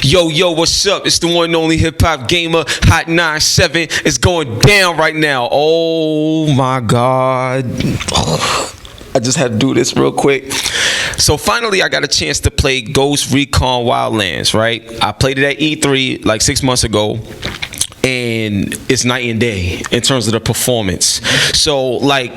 Yo, what's up? It's the one and only Hip Hop Gamer, Hot 97. It's going down right now. Oh my God. I just had to do this real quick. So finally, I got a chance to play Ghost Recon Wildlands, right? I played it at E3 like 6 months ago. And it's night and day in terms of the performance. So, like,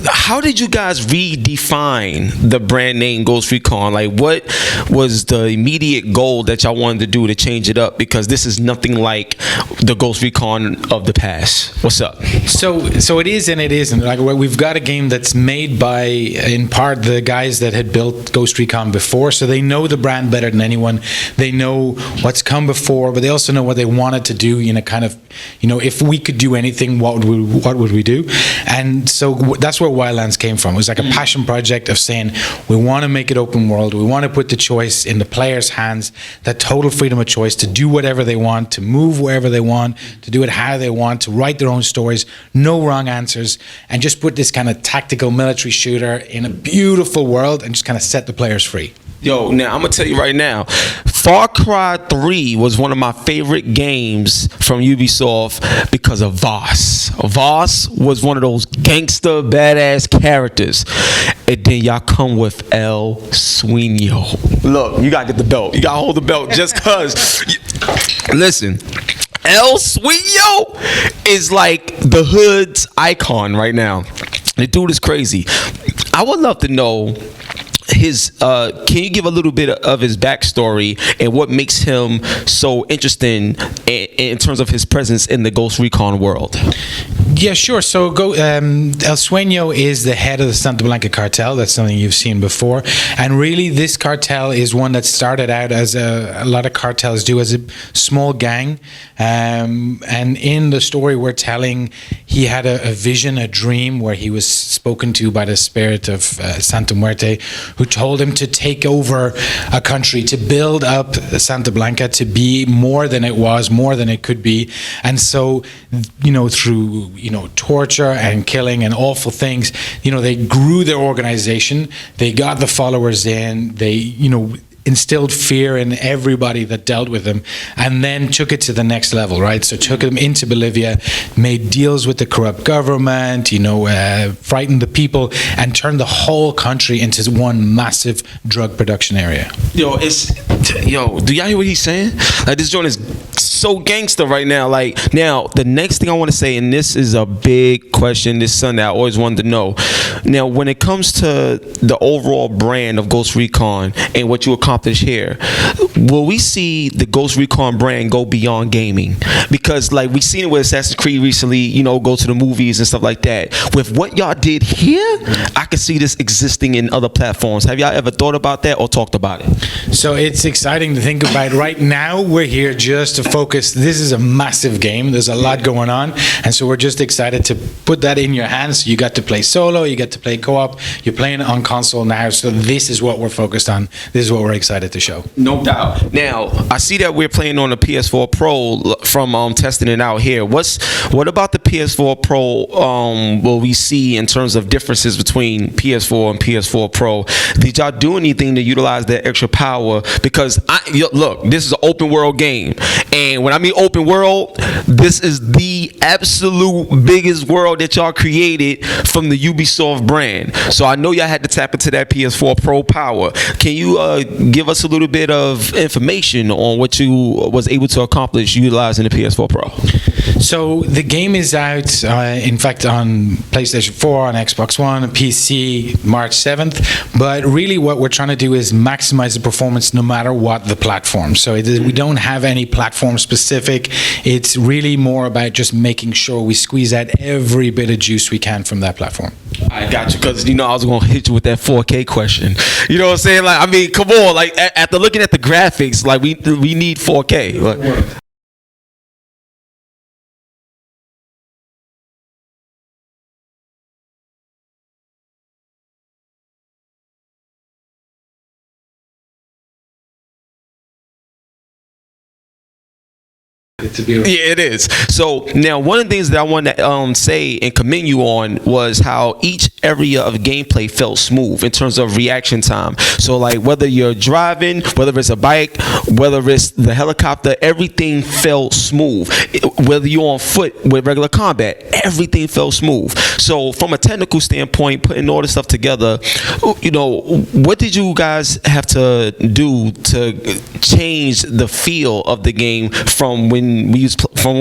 how did you guys redefine the brand name Ghost Recon? Like, what was the immediate goal that y'all wanted to do to change it up? Because this is nothing like the Ghost Recon of the past. What's up? So it is and it isn't. Like, we've got a game that's made by, in part, the guys that had built Ghost Recon before, so they know the brand better than anyone. They know what's come before, but they also know what they wanted to do. If we could do anything, what would we do? And so that's where Wildlands came from. It was like a passion project of saying we want to make it open world. We want to put the choice in the player's hands, that total freedom of choice to do whatever they want, to move wherever they want, to do it how they want, to write their own stories, no wrong answers, and just put this kind of tactical military shooter in a beautiful world and just kind of set the players free. Yo, now I'm gonna tell you right now, Far Cry 3 was one of my favorite games from Ubisoft because of Voss. Voss was one of those gangster badass characters. And then y'all come with El Sueño. Look, you gotta get the belt. You gotta hold the belt just cause. Listen, El Sueño is like the hood's icon right now. The dude is crazy. I would love to know can you give a little bit of his backstory and what makes him so interesting in terms of his presence in the Ghost Recon world? Yeah, sure. So El Sueño is the head of the Santa Blanca cartel. That's something you've seen before. And really, this cartel is one that started out as a lot of cartels do, as a small gang. And in the story we're telling, he had a vision, a dream, where he was spoken to by the spirit of Santa Muerte, who told him to take over a country, to build up Santa Blanca, to be more than it was, more than it could be. And so, through torture and killing and awful things, they grew their organization. They got the followers in. They, instilled fear in everybody that dealt with them, and then took it to the next level, right? So took them into Bolivia, made deals with the corrupt government, frightened the people, and turned the whole country into one massive drug production area. Do y'all hear what he's saying? Like, this joint is so gangster right now. Like, now the next thing I want to say, and this is a big question, this Sunday I always wanted to know. Now, when it comes to the overall brand of Ghost Recon and what you accomplish here, will we see the Ghost Recon brand go beyond gaming? Because like we've seen it with Assassin's Creed recently, go to the movies and stuff like that. With what y'all did here, I could see this existing in other platforms. Have y'all ever thought about that or talked about it? So it's exciting to think about. Right now, we're here just to focus. This is a massive game. There's a lot going on. And so we're just excited to put that in your hands. You got to play solo, you get to play co-op, you're playing on console now. So this is what we're focused on. This is what we're excited to show. No doubt. Now, I see that we're playing on the PS4 Pro from testing it out here. What about the PS4 Pro will we see in terms of differences between PS4 and PS4 Pro? Did y'all do anything to utilize that extra power? Because look, this is an open world game, and when I mean open world, this is the absolute biggest world that y'all created from the Ubisoft brand. So I know y'all had to tap into that PS4 Pro power. Can you give us a little bit of information on what you was able to accomplish utilizing the PS4 Pro? So the game is out, in fact, on PlayStation 4, on Xbox One, and PC, March 7th. But really what we're trying to do is maximize the performance no matter what the platform. So we don't have any platform specific. It's really more about just making sure we squeeze out every bit of juice we can from that platform. I got you, because I was gonna hit you with that 4K question. You know what I'm saying? Like, I mean, come on. Like, after looking at the graphics, like we need 4K. Like, It's a beautiful. Yeah, it is. So now, one of the things that I want to say and commend you on was how each area of gameplay felt smooth in terms of reaction time. So like whether you're driving, whether it's a bike, whether it's the helicopter, everything felt smooth. Whether you're on foot with regular combat, everything felt smooth. So from a technical standpoint, putting all this stuff together, you know, what did you guys have to do to change the feel of the game from when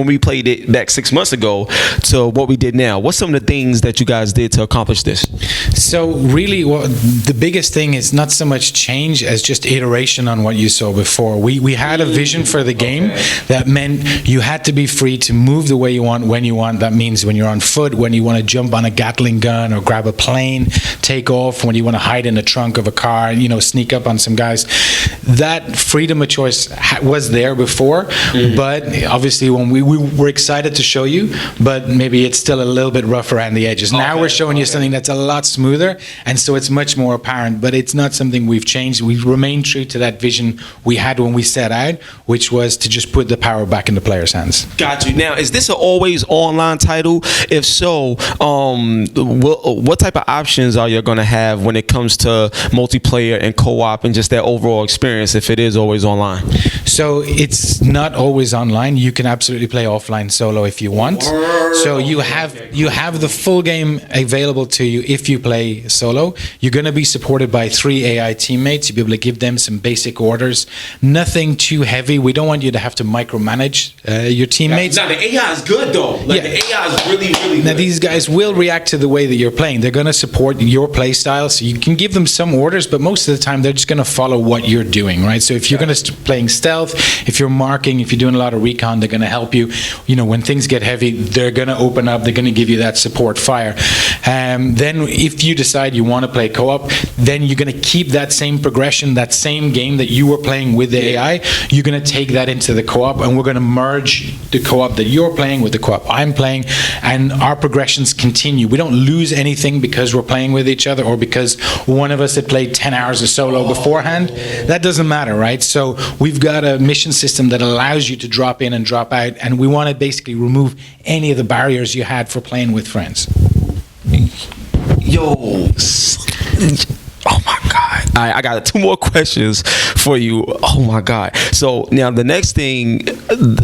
we played it back 6 months ago to what we did now? What's some of the things that you guys did to accomplish this? So really, the biggest thing is not so much change as just iteration on what you saw before. We had a vision for the game that meant you had to be free to move the way you want, when you want. That means when you're on foot, when you want to jump on a Gatling gun or grab a plane, take off, when you want to hide in the trunk of a car and, you know, sneak up on some guys. That freedom of choice was there before, but obviously when we were excited to show you, but maybe it's still a little bit rough around the edges. Now we're showing you something that's a lot smoother, and so it's much more apparent, but it's not something we've changed. We've remained true to that vision we had when we set out, which was to just put the power back in the player's hands. Got you. Now, is this an always online title? If so, what type of options are you going to have when it comes to multiplayer and co-op and just that overall experience if it is always online? So it's not always online. You can absolutely play offline solo if you want. So you have the full game available to you if you play solo. You're going to be supported by 3 AI teammates. You'll be able to give them some basic orders. Nothing too heavy. We don't want you to have to micromanage your teammates. Now the AI is good though. Like the AI is really, really good. Now these guys will react to the way that you're playing. They're going to support your play style. So you can give them some orders, but most of the time they're just going to follow what you're doing, right? So if you're going to playing stealth, if you're marking, if you're doing a lot of recon, they're going to help you. You know, when things get heavy, they're going to open up. They're going to give you that support fire. Then if you decide you want to play co-op, then you're going to keep that same progression, that same game that you were playing with the AI. You're going to take that into the co-op, and we're going to merge the co-op that you're playing with the co-op I'm playing, and our progressions continue. We don't lose anything because we're playing with each other or because one of us had played 10 hours of solo beforehand. That doesn't matter, right? So we've got a mission system that allows you to drop in and drop out, and we want to basically remove any of the barriers you had for playing with friends. Yo, oh my God. I got 2 more questions for you. Oh my God. So now the next thing,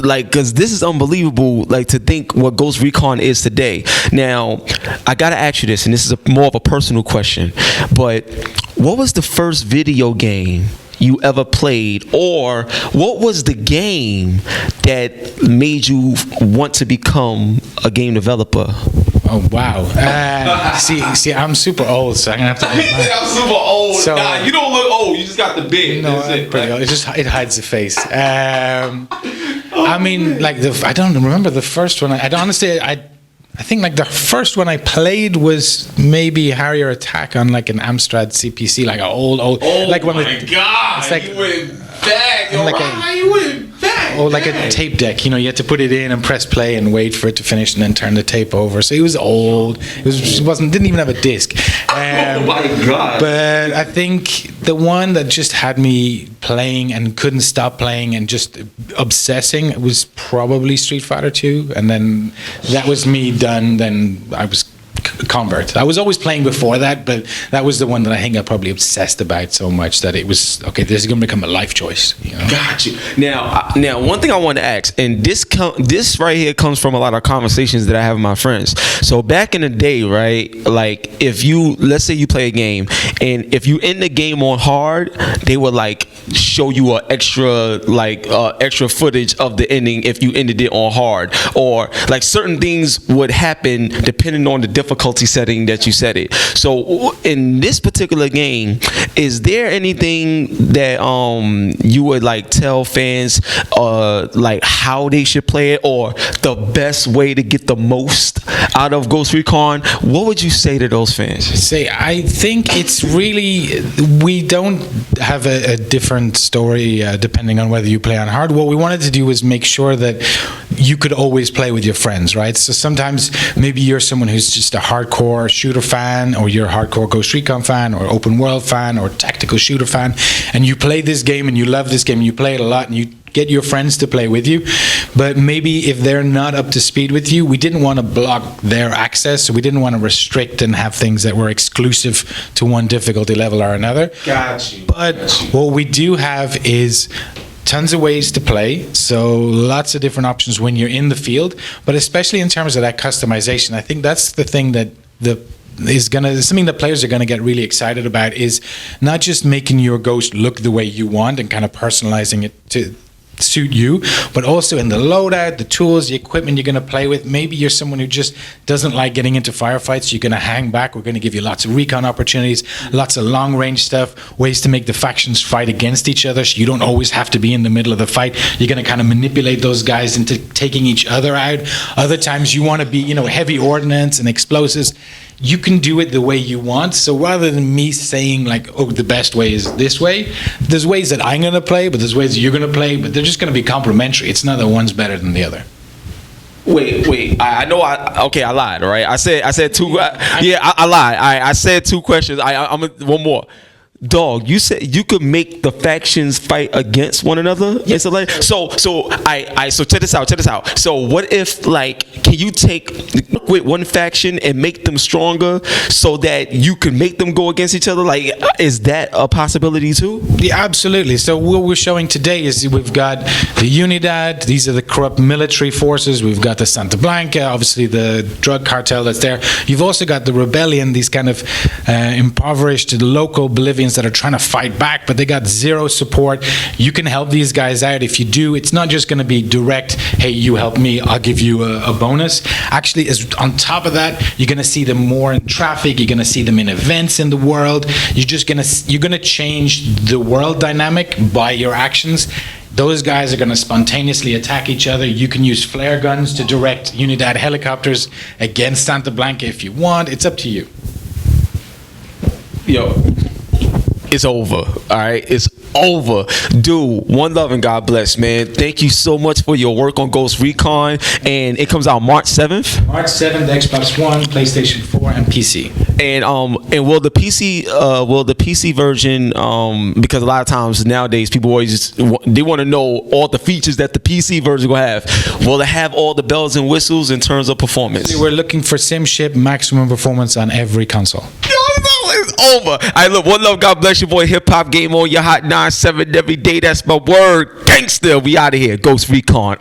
like, because this is unbelievable, like to think what Ghost Recon is today. Now, I got to ask you this, and this is more of a personal question, but what was the first video game you ever played, or what was the game that made you want to become a game developer? Oh wow! See, I'm super old, so I'm gonna have to. I'm super old. So, nah, you don't look old. You just got the beard. No, I'm pretty old. It hides the face. I mean, like I don't remember the first one. I think like the first one I played was maybe Harrier Attack on like an Amstrad CPC, like an old. Oh like my God! It's like, you went back. Yo, like you went back. Or like a tape deck. You know, you had to put it in and press play and wait for it to finish and then turn the tape over. So it was old. Didn't even have a disc. Oh my God! But I think the one that just had me playing and couldn't stop playing and just obsessing was probably Street Fighter 2, and then that was me done. Then I was convert. I was always playing before that, but that was the one that I think I probably obsessed about so much that it was okay. This is going to become a life choice. You know? Got you. Now, one thing I want to ask, and this right here comes from a lot of conversations that I have with my friends. So back in the day, right? Like let's say you play a game, and if you end the game on hard, they would like show you extra footage of the ending if you ended it on hard, or like certain things would happen depending on the difficulty setting that you set it. So in this particular game, is there anything that you would like tell fans like how they should play it, or the best way to get the most out of Ghost Recon? What would you say to those fans? I think it's really, we don't have a different story depending on whether you play on hard. What we wanted to do was make sure that you could always play with your friends, right? So sometimes maybe you're someone who's just a hardcore shooter fan, or you're a hardcore Ghost Recon fan, or open world fan, or tactical shooter fan, and you play this game and you love this game and you play it a lot and you get your friends to play with you. But maybe if they're not up to speed with you, we didn't want to block their access. So we didn't want to restrict and have things that were exclusive to one difficulty level or another. Got you. But what we do have is tons of ways to play, so lots of different options when you're in the field, but especially in terms of that customization, I think that's the thing that something that players are gonna get really excited about, is not just making your Ghost look the way you want and kind of personalizing it to suit you, but also in the loadout, the tools, the equipment you're going to play with. Maybe you're someone who just doesn't like getting into firefights. You're going to hang back. We're going to give you lots of recon opportunities, lots of long range stuff, ways to make the factions fight against each other, so you don't always have to be in the middle of the fight. You're going to kind of manipulate those guys into taking each other out. Other times you want to be, heavy ordnance and explosives. You can do it the way you want. So rather than me saying like, oh, the best way is this way, there's ways that I'm going to play, but there's ways that you're going to play, but they're just going to be complementary. It's not that one's better than the other. Wait. I know. I lied. All right. I said two. I lied. I said two questions. I'm one more. Dog, you said you could make the factions fight against one another. Yeah. So check this out. So what if, like, can you take with one faction and make them stronger so that you can make them go against each other? Like, is that a possibility too? Yeah, absolutely. So what we're showing today is we've got the Unidad. These are the corrupt military forces. We've got the Santa Blanca, obviously the drug cartel that's there. You've also got the rebellion, these kind of impoverished local Bolivians that are trying to fight back, but they got zero support. You can help these guys out. If you do, it's not just going to be direct, hey, you help me, I'll give you a bonus. Actually, as on top of that, you're going to see them more in traffic. You're going to see them in events in the world. You're going to change the world dynamic by your actions. Those guys are going to spontaneously attack each other. You can use flare guns to direct Unidad helicopters against Santa Blanca if you want. It's up to you. Yo, it's over. All right, it's over. Dude, one love and God bless, man. Thank you so much for your work on Ghost Recon, and it comes out March 7th. March 7th, Xbox One, PlayStation 4, and PC. And will the PC version, because a lot of times nowadays people always they want to know all the features that the PC version will have. Will it have all the bells and whistles in terms of performance? We're looking for SimShip maximum performance on every console. It's over. All right, look, one love, God bless your boy HipHopGamer on your hot 9-7 every day. That's my word. Gangster, we out of here. Ghost Recon.